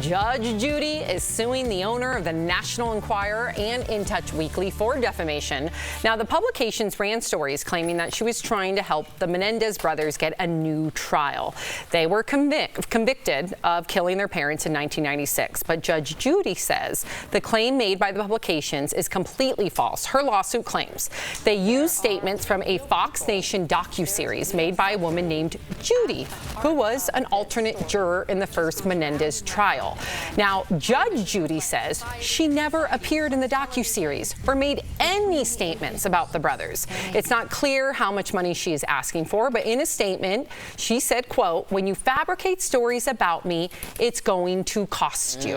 Judge Judy is suing the owner of the National Enquirer and InTouch Weekly for defamation. Now, the publications ran stories claiming that she was trying to help the Menendez brothers get a new trial. They were convicted of killing their parents in 1996, but Judge Judy says the claim made by the publications is completely false. Her lawsuit claims they used statements from a Fox Nation docuseries made by a woman named Judy, who was an alternate juror in the first Menendez trial. Now, Judge Judy says she never appeared in the docuseries or made any statements about the brothers. It's not clear how much money she is asking for, but in a statement, she said, quote, "When you fabricate stories about me, it's going to cost you."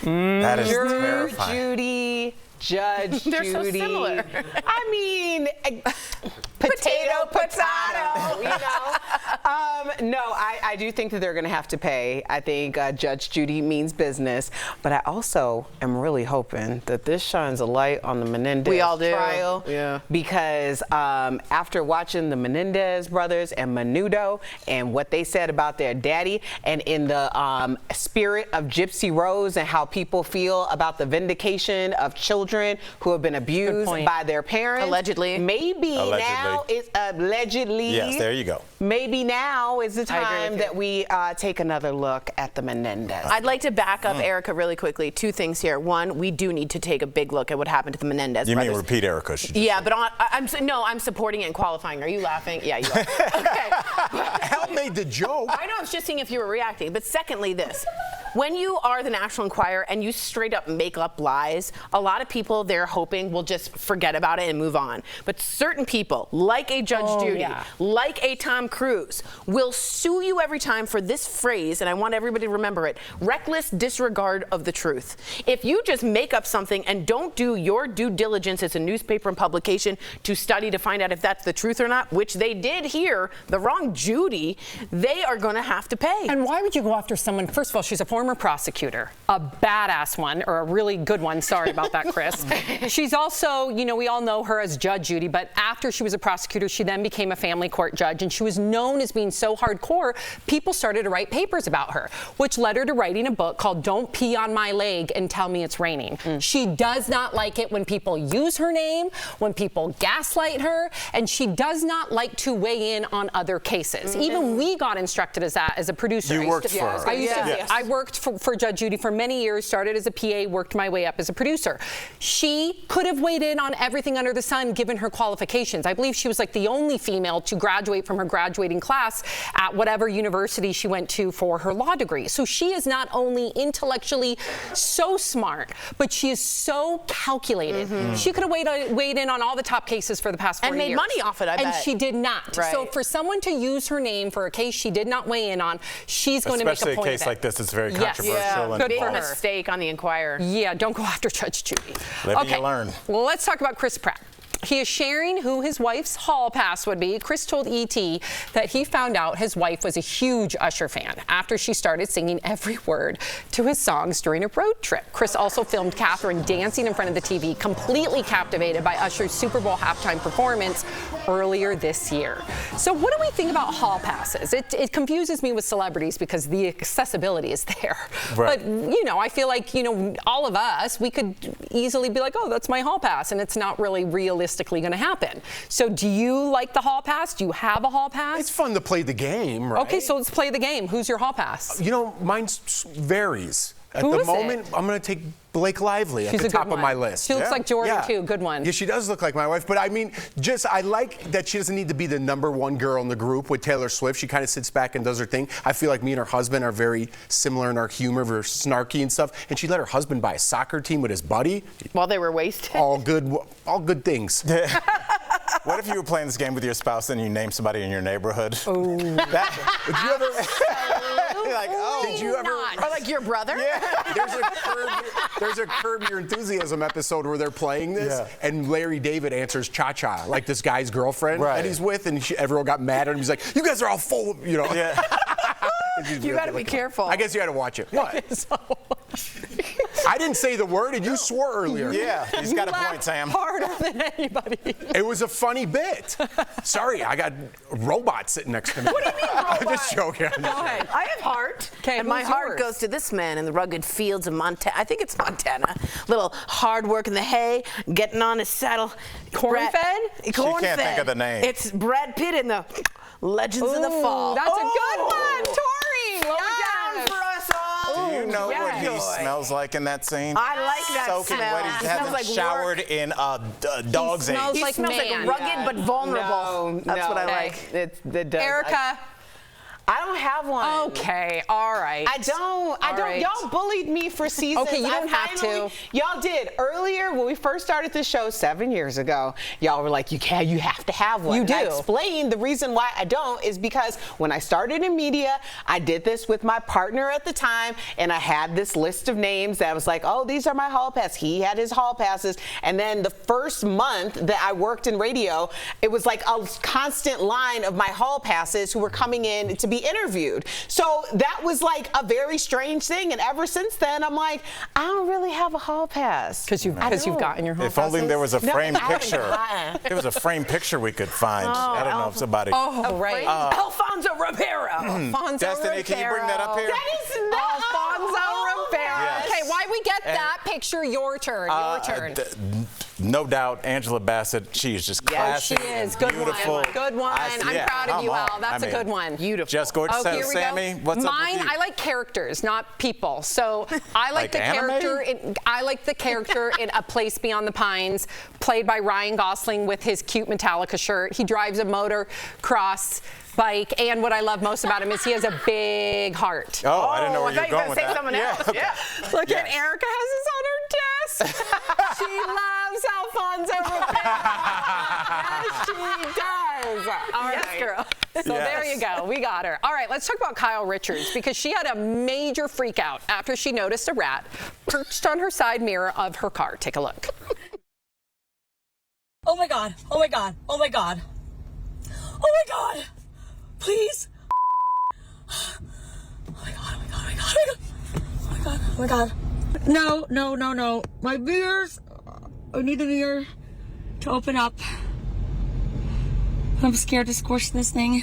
That is terrifying. Judy, Judge They're Judy. so similar. I mean, potato, you know. No, I do think that they're going to have to pay. I think Judge Judy means business, but I also am really hoping that this shines a light on the Menendez trial. Yeah. Because after watching the Menendez brothers and Menudo and what they said about their daddy, and in the spirit of Gypsy Rose and how people feel about the vindication of children who have been abused by their parents. Allegedly. Maybe now it's allegedly. Yes, there you go. Maybe now is the time that we take another look at the Menendez. I'd like to back up Erica really quickly. Two things here. One, we do need to take a big look at what happened to the Menendez brothers. You mean repeat Erica? Yeah, but I'm supporting it and qualifying. Are you laughing? Yeah, you are. Okay. Help made the joke. I know, I was just seeing if you were reacting. But secondly, this. When you are the National Enquirer and you straight up make up lies, a lot of people they're hoping will just forget about it and move on. But certain people, like a Judge Judy, like a Tom Cruise, will sue you every time for this phrase, and I want everybody to remember it: reckless disregard of the truth. If you just make up something and don't do your due diligence as a newspaper and publication to study to find out if that's the truth or not, which they did here, the wrong Judy, they are going to have to pay. And why would you go after someone? First of all, she's a former prosecutor, a badass one, or a really good one. Sorry about that, Chris. She's also, you know, we all know her as Judge Judy, but after she was a prosecutor, she then became a family court judge, and she was known as being so hardcore, people started to write papers about her, which led her to writing a book called Don't Pee on My Leg and Tell Me It's Raining. She does not like it when people use her name, when people gaslight her, and she does not like to weigh in on other cases. Even we got instructed as that as a producer. You worked for her. I worked for Judge Judy for many years, started as a PA, worked my way up as a producer. She could have weighed in on everything under the sun given her qualifications. I believe she was like the only female to graduate from her graduating class at whatever university she went to for her law degree. So she is not only intellectually so smart, but she is so calculated. She could have weighed in on all the top cases for the past 40 years. And made money off it, I bet. And she did not. Right. So for someone to use her name for a case she did not weigh in on, she's going to make a point of it. Especially a case like this, it's very controversial. Yeah, and big for her. mistake on the Enquirer. Yeah, don't go after Judge Judy. Live and you learn. Well, let's talk about Chris Pratt. He is sharing who his wife's hall pass would be. Chris told ET that he found out his wife was a huge Usher fan after she started singing every word to his songs during a road trip. Chris also filmed Catherine dancing in front of the TV, completely captivated by Usher's Super Bowl halftime performance earlier this year. So what do we think about hall passes? It confuses me with celebrities because the accessibility is there. Right. But, you know, I feel like, you know, all of us, we could easily be like, oh, that's my hall pass, and it's not really realistically going to happen. So do you like the hall pass? Do you have a hall pass? It's fun to play the game, right? Okay, so let's play the game. Who's your hall pass? You know, mine varies. At Who the is moment, I'm going to take Blake Lively at the top of my list. She looks like Jordan, too. Good one. Yeah, she does look like my wife. But I mean, I like that she doesn't need to be the #1 girl in the group with Taylor Swift. She kind of sits back and does her thing. I feel like me and her husband are very similar in our humor. We're snarky and stuff. And she let her husband buy a soccer team with his buddy. While they were wasted. All good things. What if you were playing this game with your spouse and you named somebody in your neighborhood? Oh. Did you ever? Like, oh. Did you ever? Or like your brother? Yeah. There's a Curb Your Enthusiasm episode where they're playing this, and Larry David answers Cha-Cha, like this guy's girlfriend that he's with, and everyone got mad at him. He's like, "You guys are all full of," you know. Yeah. You got to be careful. I guess you had to watch it. What? I didn't say the word, and you swore earlier. Yeah, he's got a point, Sam. Harder than anybody. It was a funny bit. Sorry, I got a robot sitting next to me. What do you mean, robot? I'm just joking. Go ahead. I have heart. 'Kay, and my who's heart yours? goes to this man in the rugged fields of Montana. I think it's Montana. Little hard work in the hay, getting on his saddle. Corn-fed? Corn-fed. can't think of the name. It's Brad Pitt in the Legends of the Fall. That's a good one, Tori. Slow it down for us all. Do you know what he Joy. smells like in that scene? I like that Soaking smell. wet. He It smells hasn't like showered work. in a dog's age. smells He like smells man. like rugged but vulnerable. No, That's no, what I Okay. like. It's the does. Erica. I don't have one. Okay, all right. I don't. All right. Y'all bullied me for seasons. Okay, you don't have to. Y'all did earlier when we first started the show 7 years ago. Y'all were like, you have to have one. You And I do. explained the reason why I don't is because when I started in media, I did this with my partner at the time, and I had this list of names that was like, oh, these are my hall passes. He had his hall passes, and then the first month that I worked in radio, it was like a constant line of my hall passes who were coming in to be interviewed. So that was like a very strange thing, and ever since then, I'm like, I don't really have a hall pass. Because you've gotten your hall If only there was a No, framed I haven't picture. gotten. There was a framed picture we could find. I don't know if somebody. Oh, right. Alfonso Rivero. Alfonso Destiny, can you bring that up here? That is not Alfonso Rivero. Yes. Okay, why we get that picture? Your turn. Your turn. No doubt, Angela Bassett. She is just classy. She is. Good beautiful. one. Good one. I'm proud of you, Al. Al. That's a good one. Beautiful. Just gorgeous. Oh, here we Sammy, go. what's up Mine, with you? I like characters, not people. So I like Like the anime? character. I like the character in A Place Beyond the Pines, played by Ryan Gosling with his cute Metallica shirt. He drives a motocross bike, and what I love most about him is he has a big heart. Oh, I didn't know where you were I thought going you were with going to say that. someone else. okay. Yeah. Look at Yes. Erica has this on her desk. She loves Alfonso Rivero. Yes, she does. All right, Yes, girl. So there Yes. you go. We got her. All right, let's talk about Kyle Richards, because she had a major freak out after she noticed a rat perched on her side mirror of her car. Take a look. Oh my god. Oh my god. Oh my god. Oh my god. Please. Oh my god. Oh my god. Oh my god. Oh my god. Oh my god. No, no, no, no. My mirrors. I need the mirror to open up. I'm scared to squish this thing.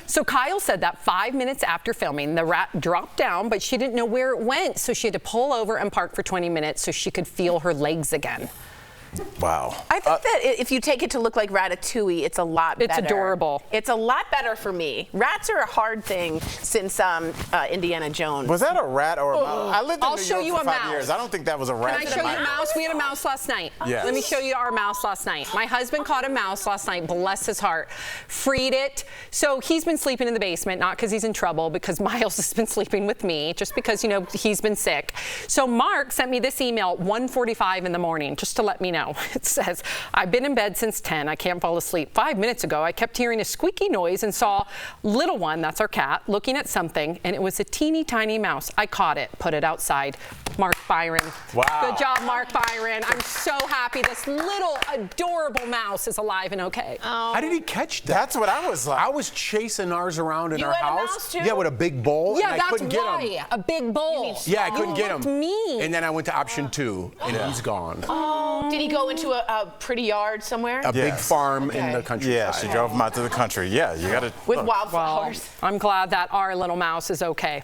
So Kyle said that 5 minutes after filming, the rat dropped down, but she didn't know where it went, so she had to pull over and park for 20 minutes so she could feel her legs again. Wow. I think that if you take it to look like Ratatouille, it's a lot better. It's adorable. It's a lot better for me. Rats are a hard thing since Indiana Jones. Was that a rat or a mouse? I lived in I'll New show York you for a 5 mouse. years. I don't think that was a rat. Can I show you a mouse? We had a mouse last night. Yes. Let me show you our mouse last night. My husband caught a mouse last night, bless his heart. Freed it. So he's been sleeping in the basement, not because he's in trouble, because Miles has been sleeping with me, just because, you know, he's been sick. So Mark sent me this email at 1:45 in the morning, just to let me know. It says, I've been in bed since 10. I can't fall asleep. 5 minutes ago, I kept hearing a squeaky noise and saw little one, that's our cat, looking at something, and it was a teeny tiny mouse. I caught it, put it outside. Mark Byron. Wow. Good job, Mark Byron. I'm so happy this little adorable mouse is alive and okay. How did he catch that? That's what I was like. I was chasing ours around in You our had a house. mouse, too? Yeah, with a big bowl. Yeah, and I that's couldn't get why. him. A big bowl. Yeah, I couldn't get him. looked mean. And then I went to option 2, and he's gone. Did he go into a pretty yard somewhere? A big Yes. farm in the Okay. countryside. Yeah, she drove him out to the country. Yeah, you got to. With wildflowers. I'm glad that our little mouse is okay.